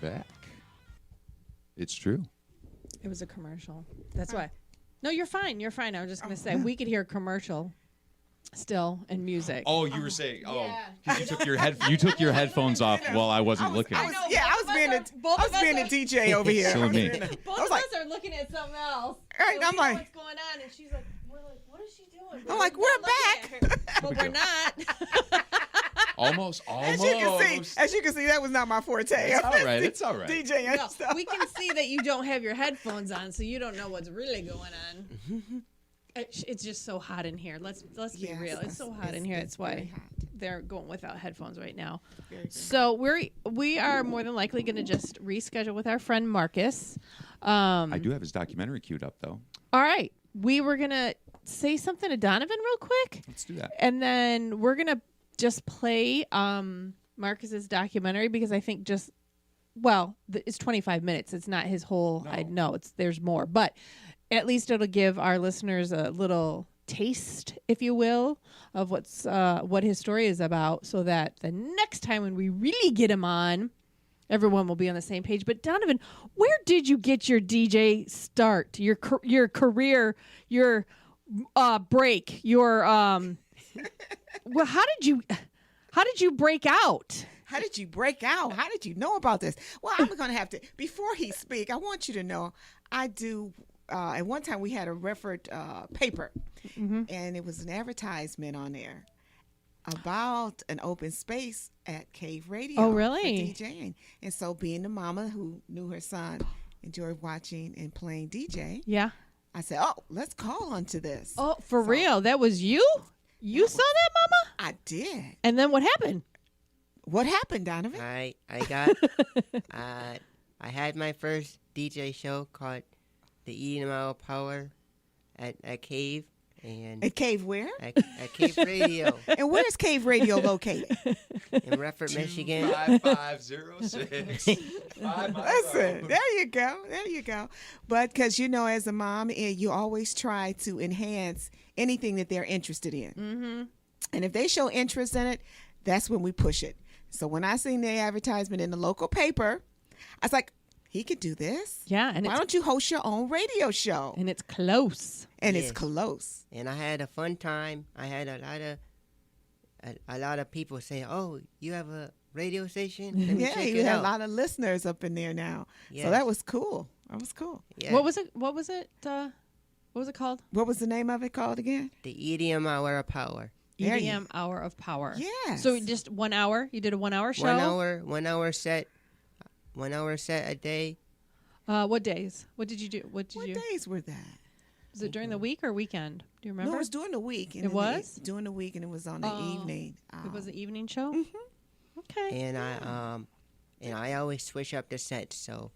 back. It's true. It was a commercial. That's why. No, you're fine. You're fine. I was just going to say, we could hear a commercial still and music. Oh, you were saying, Yeah. 'cause you took your headphones off while I wasn't looking. I was being a DJ over here. So me. Both of us are looking at something else. Right, So I'm we know like- what's going on, and she's like, we're like, what is she doing? I'm like, we're back. But we're not. Almost. As you can see, that was not my forte. It's all right. It's all right. DJ and No, stuff. we can see that you don't have your headphones on, so you don't know what's really going on. It's just so hot in here. Let's be real. It's so hot in here. That's why they're going without headphones right now. So we are more than likely going to just reschedule with our friend Marcus. I do have his documentary queued up, though. All right. We were going to say something to Donovan real quick. Let's do that. And then we're going to just play Marcus's documentary because I think it's 25 minutes. It's not his whole. No. I know there's more, but at least it'll give our listeners a little taste, if you will, of what his story is about, so that the next time when we really get him on, everyone will be on the same page. But Donovan, where did you get your DJ start? Your career, your break, your well, how did you break out? How did you break out? How did you know about this? Well, I'm going to have to, before he speak, I want you to know, I do, at one time we had a referred paper, and it was an advertisement on there about an open space at Cave Radio. Oh, really? For DJing. And so being the mama who knew her son enjoyed watching and playing DJ, Yeah. I said, oh, let's call onto this. Oh, for real? That was you? You saw that, Mama? I did. And then what happened? What happened, Donovan? I got I had my first DJ show called the About Power at Cave and At Cave where? at Cave Radio And where's Cave Radio located? in Redford, Michigan. 5506. Listen, there you go. There you go. But because, as a mom, you always try to enhance anything that they're interested in. Mm-hmm. And if they show interest in it, that's when we push it. So when I seen the advertisement in the local paper, I was like, he could do this. Yeah. And Why don't you host your own radio show? And it's close. And Yes. it's close. And I had a fun time. I had a lot of people say, "Oh, you have a radio station? Let me Yeah, check you it had out." a lot of listeners up in there now. So Yes. that was cool. That was cool. Yeah. What was it? What was it called? What was the name of it called again? The EDM Hour of Power. There you- EDM Hour of Power. Yes. So just 1 hour? You did a 1 hour show? 1 hour set. 1 hour set a day. What days? What did you do? What days were that? Was it during the week or weekend? Do you remember? No, it was during the week. It was? During the week, and it was on the evening. It was an evening show? Mm-hmm. Okay. And I always switch up the sets, so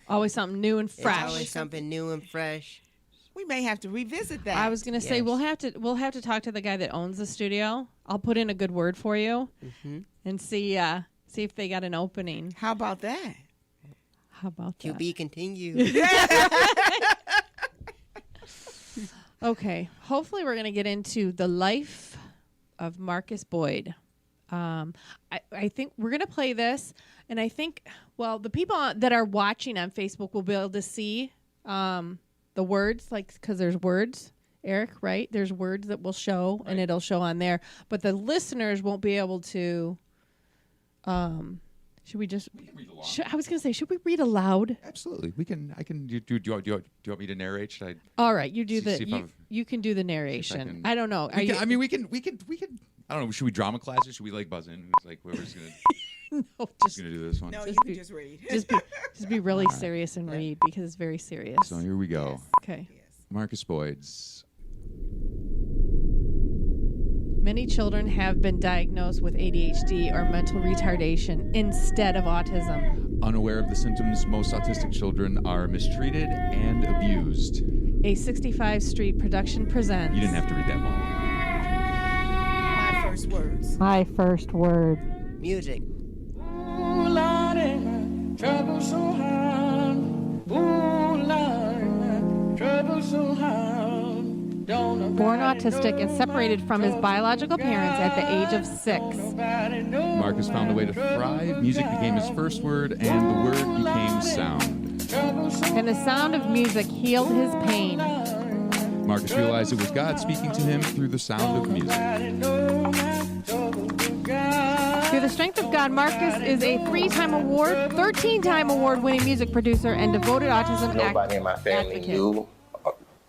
Always something new and it's fresh. always something new and fresh. We may have to revisit that. I was gonna say Yes. we'll have to talk to the guy that owns the studio. I'll put in a good word for you and see if they got an opening. How about that? How about To that? be continued. Okay. Hopefully we're gonna get into the life of Marcus Boyd. I think we're gonna play this, and I think the people that are watching on Facebook will be able to see the words, because there's words, Eric, right? There's words that will show, and it'll show on there. But the listeners won't be able to. Should we just? Read along. I was gonna say, should we read aloud? Absolutely. We can. I can. Do you want me to narrate? Should I? All right, you do See if I've- you can do the narration. can- I don't know. We can, we can. I don't know. Should we drama class or should we buzz in? It's like whoever's No, gonna do this one. No, Just you be- can just read. just be really serious and read because it's very serious. So here we go. Okay. Yes. Marcus Boyd's. Many children have been diagnosed with ADHD or mental retardation instead of autism. Unaware of the symptoms, most autistic children are mistreated and abused. A 65 Street production presents. You didn't have to read that one. My first words. My first word. Music. Ooh, Lordy, trouble so hard. Ooh, Lordy, trouble so hard. Don't Born autistic and separated from his biological parents at the age of 6. Marcus found a way to thrive. Music became his first word, and the word became sound. And the sound of music healed his pain. Marcus realized it was God speaking to him through the sound of music. Through the strength of God, Marcus is a 3-time award, 13-time award-winning music producer and devoted autism Nobody in my family advocate. knew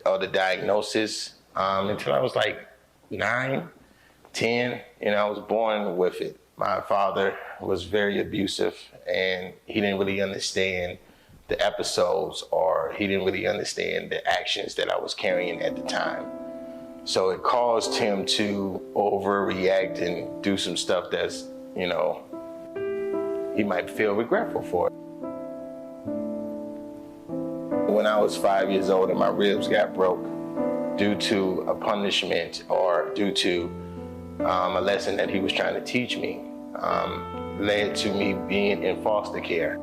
of the diagnosis until I was like 9, 10. I was born with it. My father was very abusive, and he didn't really understand the episodes, or he didn't really understand the actions that I was carrying at the time. So it caused him to overreact and do some stuff that's, he might feel regretful for it. When I was 5 years old and my ribs got broke due to a punishment or due to a lesson that he was trying to teach me, led to me being in foster care.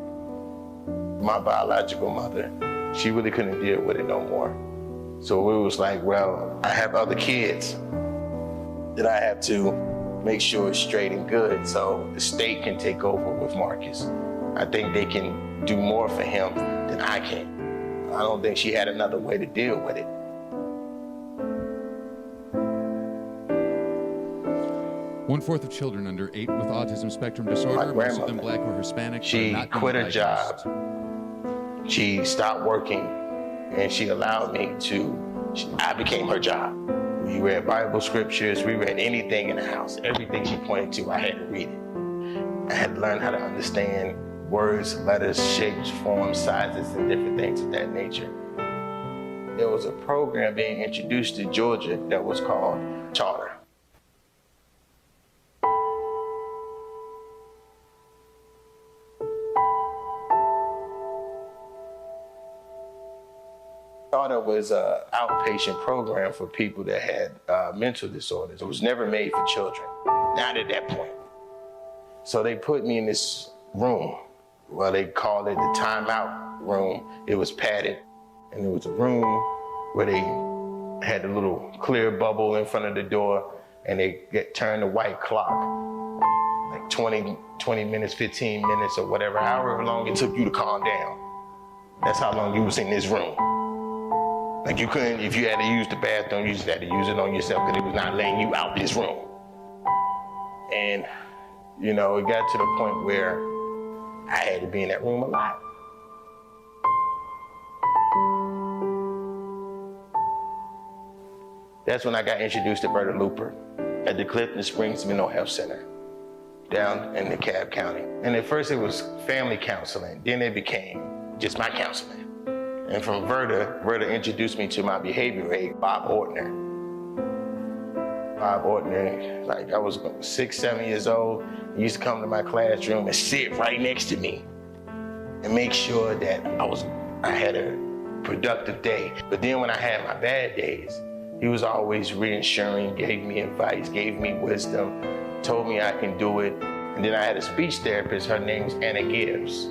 My biological mother, she really couldn't deal with it no more. So it was like, well, I have other kids that I have to make sure it's straight and good so the state can take over with Marcus. I think they can do more for him than I can. I don't think she had another way to deal with it. 1/4 of children under 8 with autism spectrum disorder, most of them Black or Hispanic, she are not being quit her diagnosed. job. She stopped working, and she allowed me I became her job. We read Bible scriptures, we read anything in the house. Everything she pointed to, I had to read it. I had to learn how to understand words, letters, shapes, forms, sizes, and different things of that nature. There was a program being introduced to Georgia that was called Charter. Charter was an outpatient program for people that had mental disorders. It was never made for children, not at that point. So they put me in this room. Well, they called it the timeout room. It was padded, and it was a room where they had a little clear bubble in front of the door, and they turned the white clock, like 20 minutes, 15 minutes, or whatever, however long it took you to calm down. That's how long you was in this room. Like you couldn't, if you had to use the bathroom, you just had to use it on yourself because it was not letting you out this room. And, it got to the point where I had to be in that room a lot. That's when I got introduced to Berta Looper at the Clifton Springs Mental Health Center down in DeKalb County. And at first it was family counseling, then it became just my counseling. And from Verta introduced me to my behavior aide, Bob Ortner. Bob Ortner, like I was 6, 7 years old, he used to come to my classroom and sit right next to me and make sure that I had a productive day. But then when I had my bad days, he was always reassuring, gave me advice, gave me wisdom, told me I can do it. And then I had a speech therapist, her name's Anna Gibbs.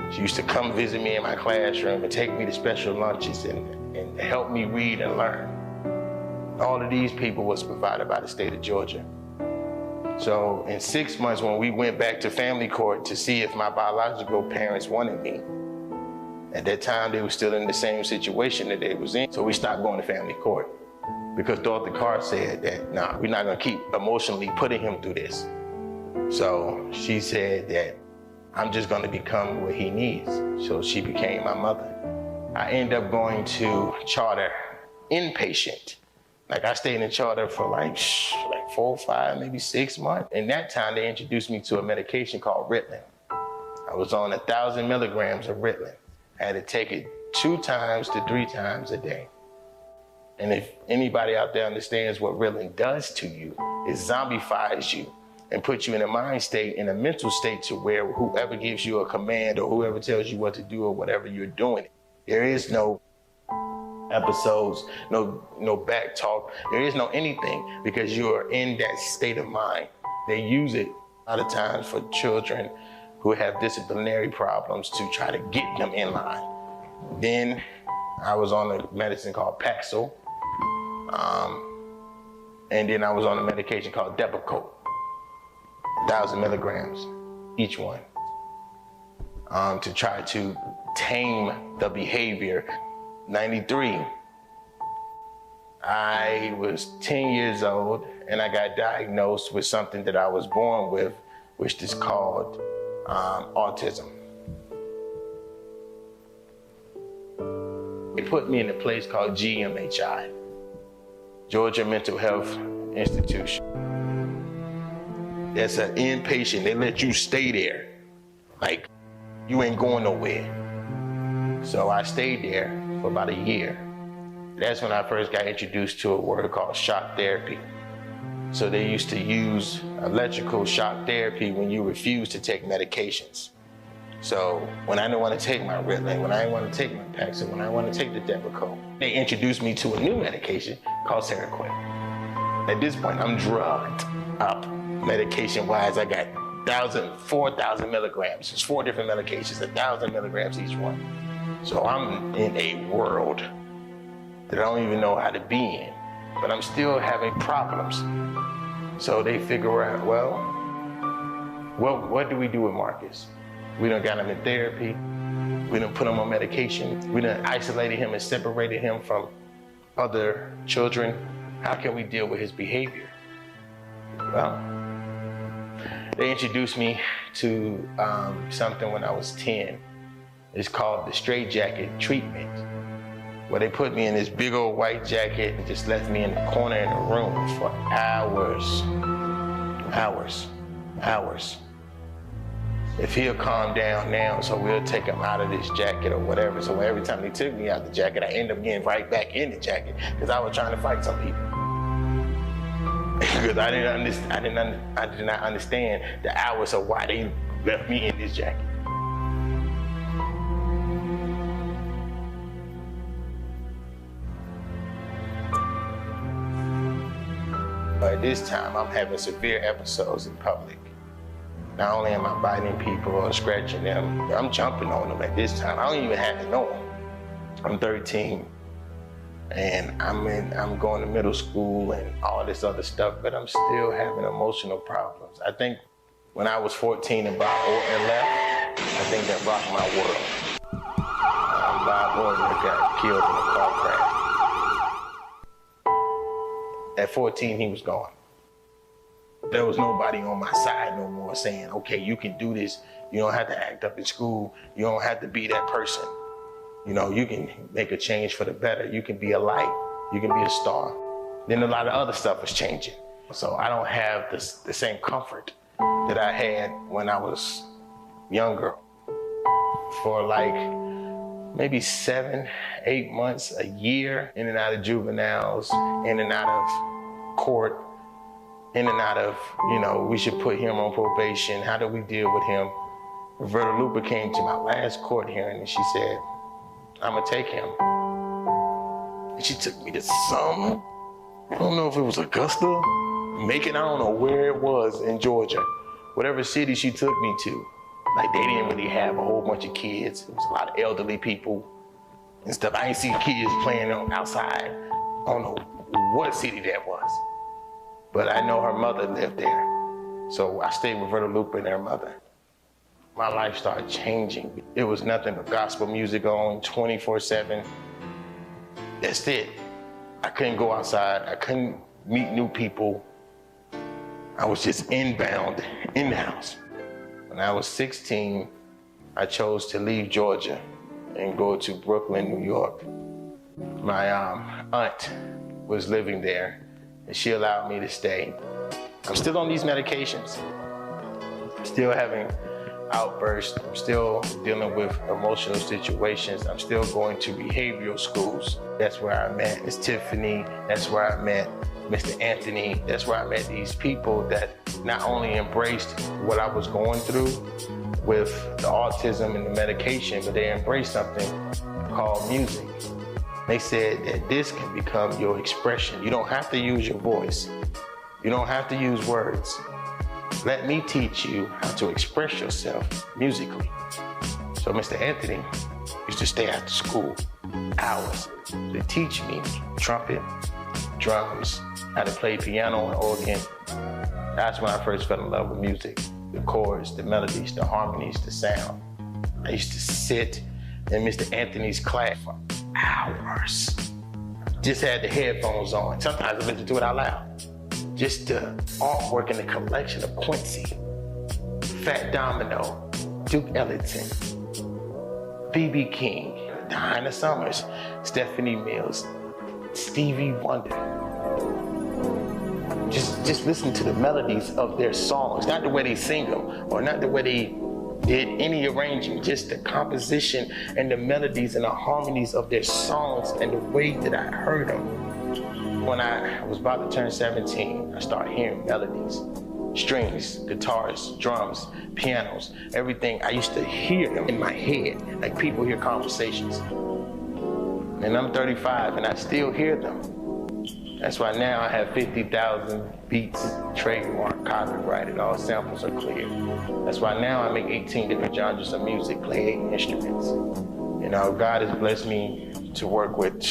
She used to come visit me in my classroom and take me to special lunches and help me read and learn. All of these people was provided by the state of Georgia. So in 6 months, when we went back to family court to see if my biological parents wanted me, at that time they were still in the same situation that they was in. So we stopped going to family court because Dorothy Carr said that, nah, we're not gonna keep emotionally putting him through this. So she said that I'm just gonna become what he needs. So she became my mother. I ended up going to Charter inpatient. Like I stayed in Charter for like 4, 5, maybe 6 months. In that time, they introduced me to a medication called Ritalin. I was on 1,000 milligrams of Ritalin. I had to take it 2 times to 3 times a day. And if anybody out there understands what Ritalin does to you, it zombifies you and puts you in a mind state, in a mental state to where whoever gives you a command or whoever tells you what to do or whatever you're doing, there is no episodes, no back talk. There is no anything because you are in that state of mind. They use it a lot of times for children who have disciplinary problems to try to get them in line. Then I was on a medicine called Paxil. And then I was on a medication called Depakote, 1,000 milligrams each one, to try to tame the behavior. 93, I was 10 years old and I got diagnosed with something that I was born with, which is called autism. They put me in a place called GMHI, Georgia Mental Health Institution. That's an inpatient. They let you stay there. Like, you ain't going nowhere. So I stayed there for about a year. That's when I first got introduced to a word called shock therapy. So they used to use electrical shock therapy when you refuse to take medications. So when I didn't want to take my Ritalin, when I didn't want to take my Paxil, when I want to take the Depakote, they introduced me to a new medication called Seroquel. At this point, I'm drugged up medication-wise. I got 4,000 milligrams. It's 4 different medications, 1,000 milligrams each one. So I'm in a world that I don't even know how to be in, but I'm still having problems. So they figure out, well, what do we do with Marcus? We done got him in therapy. We done put him on medication. We done isolated him and separated him from other children. How can we deal with his behavior? Well, they introduced me to something when I was 10. It's called the straitjacket treatment, where they put me in this big old white jacket and just left me in the corner in the room for hours. If he'll calm down now, so we'll take him out of this jacket or whatever. So every time they took me out the jacket, I end up getting right back in the jacket because I was trying to fight some people. Because I did not understand the hours of why they left me in this jacket. At this time, I'm having severe episodes in public. Not only am I biting people or scratching them, I'm jumping on them at this time. I don't even have to know them. I'm 13, and I'm going to middle school and all this other stuff, but I'm still having emotional problems. I think when I was 14 and Bob Orton left, I think that rocked my world. Bob Orton got killed in a car crash. At 14, he was gone. There was nobody on my side no more saying, okay, you can do this. You don't have to act up in school. You don't have to be that person. You know, you can make a change for the better. You can be a light. You can be a star. Then a lot of other stuff is changing. So I don't have the same comfort that I had when I was younger. For like maybe 7, 8 months, a year, in and out of juveniles, in and out of court, in and out of, you know, we should put him on probation. How do we deal with him? Roberta Luper came to my last court hearing and she said, I'm gonna take him. And she took me to some, I don't know if it was Augusta, Macon, I don't know where it was in Georgia. Whatever city she took me to. Like, they didn't really have a whole bunch of kids. It was a lot of elderly people and stuff. I ain't see kids playing outside. I don't know what city that was. But I know her mother lived there. So I stayed with Roberta Luper and her mother. My life started changing. It was nothing but gospel music on 24/7. That's it. I couldn't go outside. I couldn't meet new people. I was just inbound in the house. When I was 16, I chose to leave Georgia and go to Brooklyn, New York. My aunt was living there, and she allowed me to stay. I'm still on these medications. I'm still having outbursts. I'm still dealing with emotional situations. I'm still going to behavioral schools. That's where I met Miss Tiffany. That's where I met Mr. Anthony. That's where I met these people that not only embraced what I was going through with the autism and the medication, but they embraced something called music. They said that this can become your expression. You don't have to use your voice. You don't have to use words. Let me teach you how to express yourself musically. So Mr. Anthony used to stay after school hours to teach me trumpet, drums, how to play piano and organ. That's when I first fell in love with music. The chords, the melodies, the harmonies, the sound. I used to sit in Mr. Anthony's class for hours. Just had the headphones on. Sometimes I listen to it out loud. Just the artwork and the collection of Quincy, Fat Domino, Duke Ellington, B.B. King, Dinah Summers, Stephanie Mills, Stevie Wonder. Just listen to the melodies of their songs, not the way they sing them or not the way they did any arranging, just the composition and the melodies and the harmonies of their songs and the way that I heard them. When I was about to turn 17, I started hearing melodies, strings, guitars, drums, pianos, everything. I used to hear them in my head, like people hear conversations. And I'm 35 and I still hear them. That's why now I have 50,000 beats, trademark, copyrighted, all samples are clear. That's why now I make 18 different genres of music, play 8 instruments. You know, God has blessed me to work with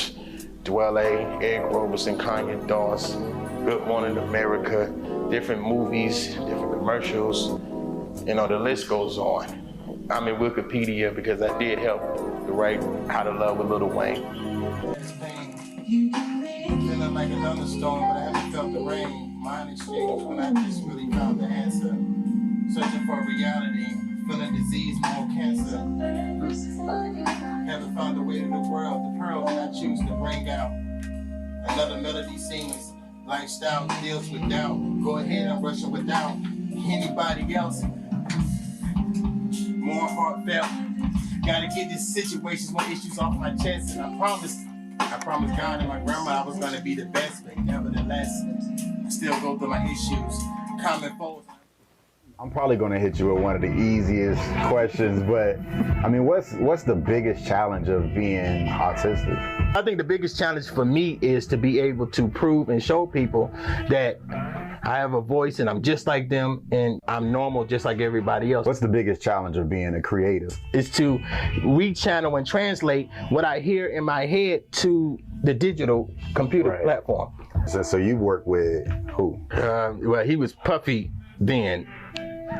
Dwelle, Eric Roberson, Kanye Doss, Good Morning America, different movies, different commercials. You know, the list goes on. I'm in Wikipedia because I did help to write How to Love with Lil Wayne. Feeling like a thunderstorm, but I haven't felt the rain. Mind exchange when I just really found the answer. Searching for reality, feeling disease, more cancer. Haven't found the way to the world, the pearl that I choose to bring out. Another melody sings, lifestyle deals with doubt. Go ahead, I'm rushing without anybody else. More heartfelt. Gotta get these situations, more issues off my chest, and I promised God and my grandma I was gonna be the best, but nevertheless, I still go through my issues. Common foes. I'm probably gonna hit you with one of the easiest questions, but I mean, what's the biggest challenge of being autistic? I think the biggest challenge for me is to be able to prove and show people that I have a voice and I'm just like them and I'm normal just like everybody else. What's the biggest challenge of being a creative? Is to rechannel and translate what I hear in my head to the digital computer platform. So you work with who? Well, he was Puffy then.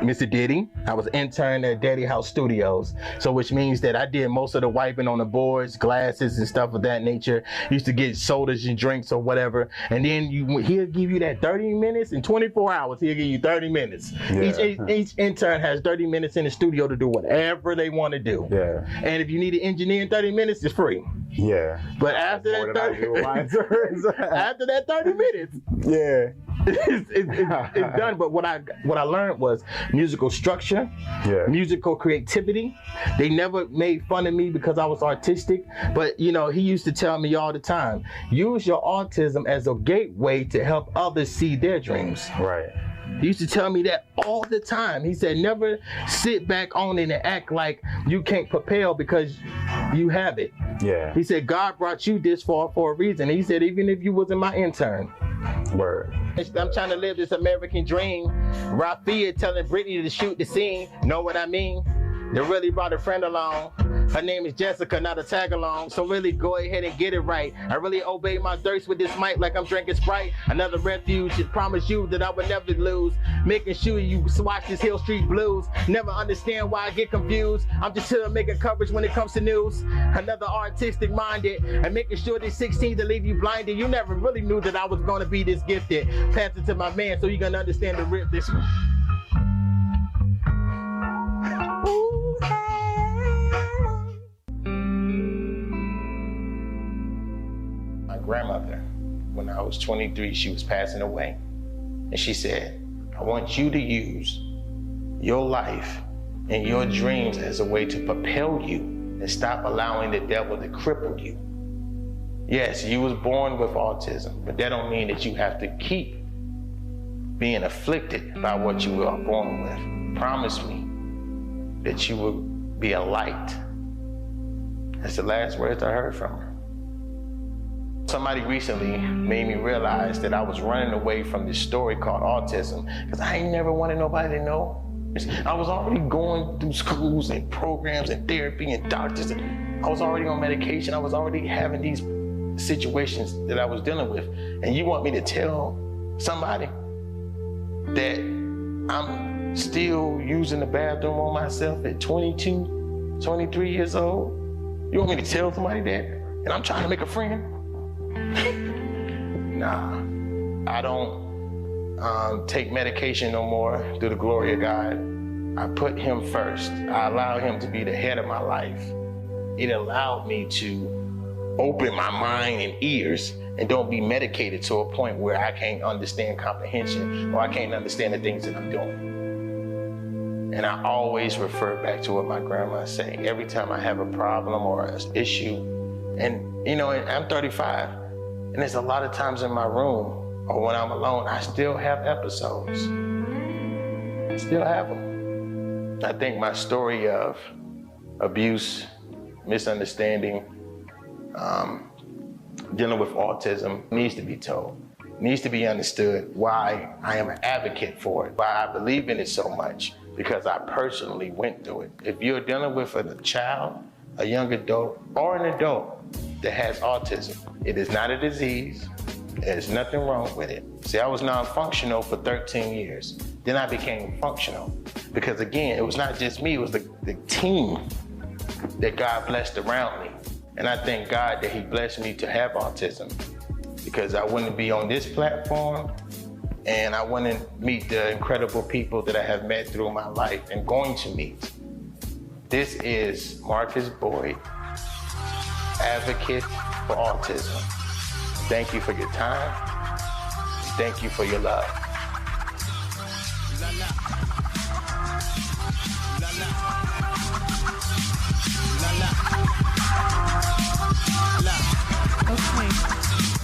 Mr. Diddy. I was intern at Daddy House Studios, so which means that I did most of the wiping on the boards, glasses and stuff of that nature. Used to get sodas and drinks or whatever, and then he'll give you that 30 minutes in 24 hours. He'll give you 30 minutes. Yeah. Each intern has 30 minutes in the studio to do whatever they want to do. Yeah. And if you need an engineer in 30 minutes, it's free. Yeah. But after that 30 minutes, yeah. it's done. But what I learned was musical structure, musical creativity. They never made fun of me because I was artistic, but you know, he used to tell me all the time, use your autism as a gateway to help others see their dreams. Right. He used to tell me that all the time. He said, never sit back on it and act like you can't propel because you have it. Yeah. He said, God brought you this far for a reason. He said, even if you wasn't my intern. Word. I'm trying to live this American dream. Rafia telling Brittany to shoot the scene. Know what I mean? They really brought a friend along. Her name is Jessica, not a tag along. So really go ahead and get it right. I really obey my thirst with this mic like I'm drinking Sprite. Another refuge should promise you that I would never lose. Making sure you watch this Hill Street Blues. Never understand why I get confused. I'm just here making coverage when it comes to news. Another artistic minded and making sure this 16 to leave you blinded. You never really knew that I was going to be this gifted. Pass it to my man so you can understand the rip this. My grandmother, when I was 23, she was passing away. And she said, I want you to use your life and your dreams as a way to propel you and stop allowing the devil to cripple you. Yes, you was born with autism, but that don't mean that you have to keep being afflicted by what you were born with. Promise me that you will be a light. That's the last words I heard from her. Somebody recently made me realize that I was running away from this story called autism because I ain't never wanted nobody to know. I was already going through schools and programs and therapy and doctors. And I was already on medication. I was already having these situations that I was dealing with. And you want me to tell somebody that I'm still using the bathroom on myself at 22, 23 years old? You want me to tell somebody that? And I'm trying to make a friend? Nah, I don't take medication no more through the glory of God. I put him first. I allow him to be the head of my life. It allowed me to open my mind and ears and don't be medicated to a point where I can't understand comprehension or I can't understand the things that I'm doing. And I always refer back to what my grandma said. Every time I have a problem or an issue, and I'm 35, and there's a lot of times in my room or when I'm alone, I still have episodes. I still have them. I think my story of abuse, misunderstanding, dealing with autism needs to be told, needs to be understood why I am an advocate for it, why I believe in it so much, because I personally went through it. If you're dealing with a child, a young adult, or an adult that has autism, it is not a disease. There's nothing wrong with it. See, I was non-functional for 13 years. Then I became functional because, again, it was not just me, it was the team that God blessed around me. And I thank God that he blessed me to have autism because I wouldn't be on this platform and I wouldn't meet the incredible people that I have met through my life and going to meet. This is Marcus Boyd, advocate for autism. Thank you for your time. Thank you for your love. Okay.